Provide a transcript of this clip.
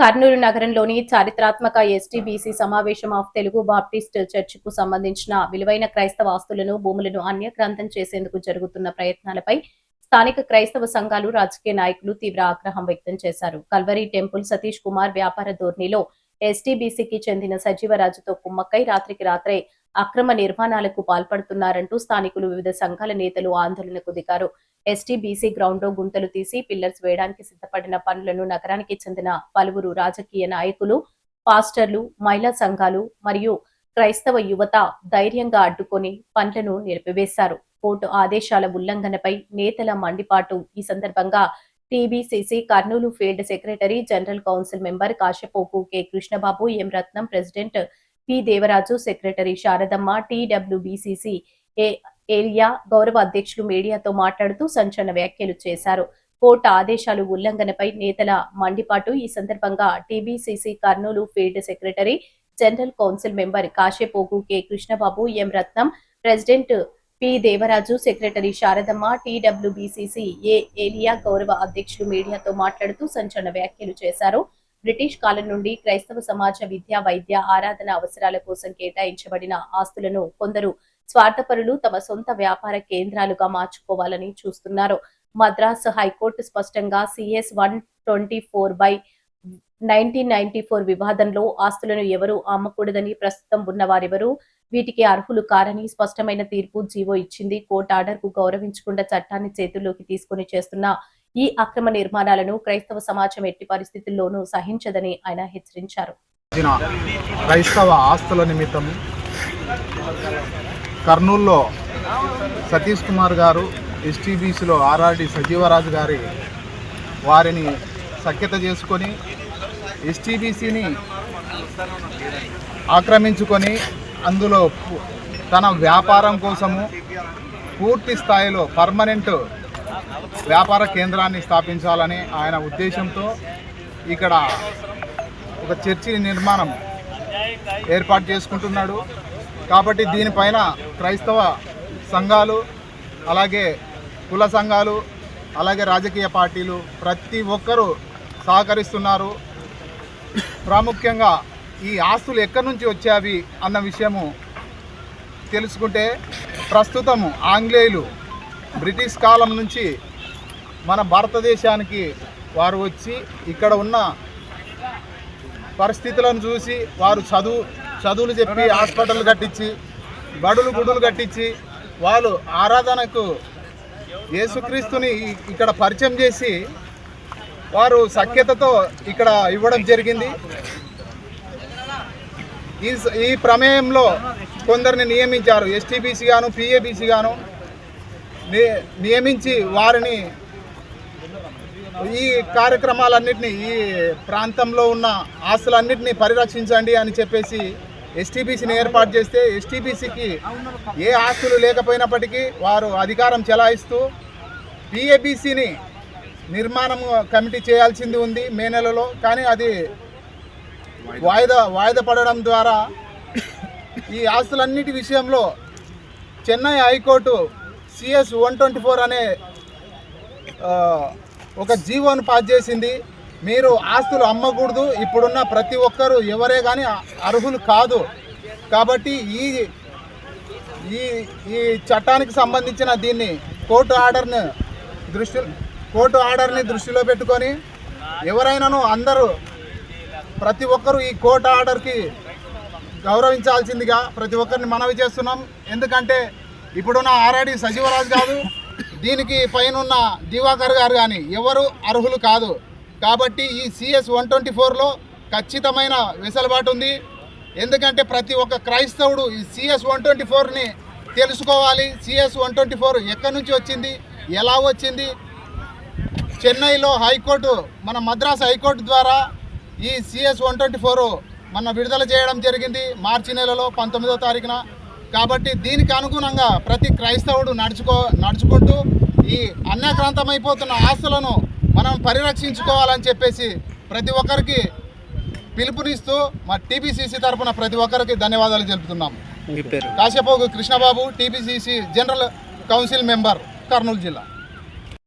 కర్నూలు నగరంలోని చారిత్రాత్మక ఎస్టీబీసీ సమావేశం ఆఫ్ తెలుగు బాప్టిస్ట్ చర్చికు సంబంధించిన విలువైన క్రైస్తవ ఆస్తులను, భూములను అన్యక్రాంతం చేసేందుకు జరుగుతున్న ప్రయత్నాలపై స్థానిక క్రైస్తవ సంఘాలు, రాజకీయ నాయకులు తీవ్ర ఆగ్రహం వ్యక్తం చేశారు. కల్వరీ టెంపుల్ సతీష్ కుమార్ వ్యాపార ధోరణిలో ఎస్టీబీసీకి చెందిన సజీవరాజుతో కుమ్మక్కై రాత్రికి రాత్రే అక్రమ నిర్మాణాలకు పాల్పడుతున్నారంటూ స్థానికులు, వివిధ సంఘాల నేతలు ఆందోళనకు దిగారు. ఎస్టీబీసీ గ్రౌండ్ లో గుంతలు తీసి పిల్లర్స్ వేయడానికి సిద్ధపడిన పనులను నగరానికి చెందిన పలువురు రాజకీయ నాయకులు, పాస్టర్లు, మహిళా సంఘాలు మరియు క్రైస్తవ యువత ధైర్యంగా అడ్డుకొని పనులను నిలిపివేశారు. కోర్టు ఆదేశాల ఉల్లంఘనపై నేతల మండిపాటు. ఈ సందర్భంగా TBCC Kurnool field secretary, general council member Kashapoku K Krishnababu, M Ratnam, president P Devaraju, secretary Saradamma, TWBCC area గౌరవ అధ్యక్షులు మీడియాతో మాట్లాడుతూ సంచలన వ్యాఖ్యలు చేశారు. కోర్టు ఆదేశాలు ఉల్లంఘనపై నేతల మండిపాటు. ఈ సందర్భంగా TBCC Kurnool field secretary, general council member Kashapoku K Krishnababu, M Ratnam, president P Devaraju, secretary Saradamma, TWBCC area గౌరవ అధ్యక్షులు మీడియాతో మాట్లాడుతూ సంచలన వ్యాఖ్యలు చేశారు. బ్రిటిష్ కాలం నుండి క్రైస్తవ సమాజ విద్య, వైద్య, ఆరాధన అవసరాల కోసం కేటాయించబడిన ఆస్తులను కొందరు స్వార్థపరులు తమ సొంత వ్యాపార కేంద్రాలుగా మార్చుకోవాలని చూస్తున్నారు. మద్రాసు హైకోర్టు స్పష్టంగా CS 124/1994 వివాదంలో ఆస్తులను ఎవరూ అమ్మకూడదని, ప్రస్తుతం ఉన్నవారెవరూ వీటికి అర్హులు కారని స్పష్టమైన తీర్పు, జీవో ఇచ్చింది. కోర్టు ఆర్డర్ కు గౌరవించకుండా చట్టాన్ని చేతుల్లోకి తీసుకుని చేస్తున్న ఈ అక్రమ నిర్మాణాలను క్రైస్తవ సమాజం ఎట్టి పరిస్థితుల్లోనూ సహించదని ఆయన హెచ్చరించారు. క్రైస్తవ ఆస్తుల నిమిత్తం కర్నూలులో సతీష్ కుమార్ గారు, ఎస్టీబీసీలో ఆర్ఆర్డి సజీవరాజు గారి వారిని సఖ్యత చేసుకొని ఎస్టీబీసీని ఆక్రమించుకొని అందులో తన వ్యాపారం కోసము పూర్తి స్థాయిలో పర్మనెంట్ వ్యాపార కేంద్రాన్ని స్థాపించాలని ఆయన ఉద్దేశంతో ఇక్కడ ఒక చర్చి నిర్మాణం ఏర్పాటు చేసుకుంటున్నాడు. కాబట్టి దీనిపైన క్రైస్తవ సంఘాలు, అలాగే కుల సంఘాలు, అలాగే రాజకీయ పార్టీలు ప్రతి ఒక్కరూ సహకరిస్తున్నారు. ప్రాముఖ్యంగా ఈ ఆస్తులు ఎక్కడి నుంచి వచ్చావి అన్న విషయము తెలుసుకుంటే, ప్రస్తుతము ఆంగ్లేయులు బ్రిటిష్ కాలం నుంచి మన భారతదేశానికి వారు వచ్చి ఇక్కడ ఉన్న పరిస్థితులను చూసి వారు చదువులు చెప్పి హాస్పిటల్ కట్టించి, గుడులు కట్టించి, వాళ్ళు ఆరాధనకు యేసుక్రీస్తుని ఇక్కడ పరిచయం చేసి వారు సఖ్యతతో ఇక్కడ ఇవ్వడం జరిగింది. ఈ ప్రమేయంలో కొందరిని నియమించారు. ఎస్టీబీసీ గాను, పిఏబీసీ గాను నియమించి వారిని ఈ కార్యక్రమాలన్నింటినీ, ఈ ప్రాంతంలో ఉన్న ఆస్తులన్నింటినీ పరిరక్షించండి అని చెప్పేసి ఎస్టీబీసీని ఏర్పాటు చేస్తే, ఎస్టీబీసీకి ఏ ఆస్తులు లేకపోయినప్పటికీ వారు అధికారం చెలాయిస్తూ పిఏబీసీని నిర్మాణం కమిటీ చేయాల్సింది ఉంది మే నెలలో. కానీ అది వాయిదా పడడం ద్వారా ఈ ఆస్తులన్నిటి విషయంలో చెన్నై హైకోర్టు CS 124 అనే ఒక జీవోను పాస్ చేసింది. మీరు ఆస్తులు అమ్మకూడదు, ఇప్పుడున్న ప్రతి ఒక్కరూ ఎవరే కానీ అర్హులు కాదు. కాబట్టి ఈ చట్టానికి సంబంధించిన దీన్ని కోర్టు ఆర్డర్ని దృష్టిలో పెట్టుకొని ఎవరైనాను అందరూ ప్రతి ఒక్కరూ ఈ కోర్టు ఆర్డర్కి గౌరవించాల్సిందిగా ప్రతి ఒక్కరిని మనవి చేస్తున్నాం. ఎందుకంటే ఇప్పుడున్న ఆర్ఆర్డి సజీవరాజు కాదు, దీనికి పైన దివాకర్ గారు కానీ ఎవరు అర్హులు కాదు. కాబట్టి ఈ CS 124లో ఖచ్చితమైన వెసులుబాటు ఉంది. ఎందుకంటే ప్రతి ఒక్క క్రైస్తవుడు ఈ CS 124ని తెలుసుకోవాలి. CS 124 ఎక్కడి నుంచి వచ్చింది, ఎలా వచ్చింది. చెన్నైలో హైకోర్టు, మన మద్రాసు హైకోర్టు ద్వారా ఈ CS 124 మన విడుదల చేయడం జరిగింది మార్చి నెలలో 19వ తారీఖున. కాబట్టి దీనికి అనుగుణంగా ప్రతి క్రైస్తవుడు నడుచుకుంటూ ఈ అన్యాక్రాంతమైపోతున్న ఆస్తులను మనం పరిరక్షించుకోవాలని చెప్పేసి ప్రతి ఒక్కరికి పిలుపునిస్తూ మా టీబీసీసీ తరఫున ప్రతి ఒక్కరికి ధన్యవాదాలు తెలుపుతున్నాం. Kashapoku Krishnababu, TBCC general council member, Kurnool జిల్లా.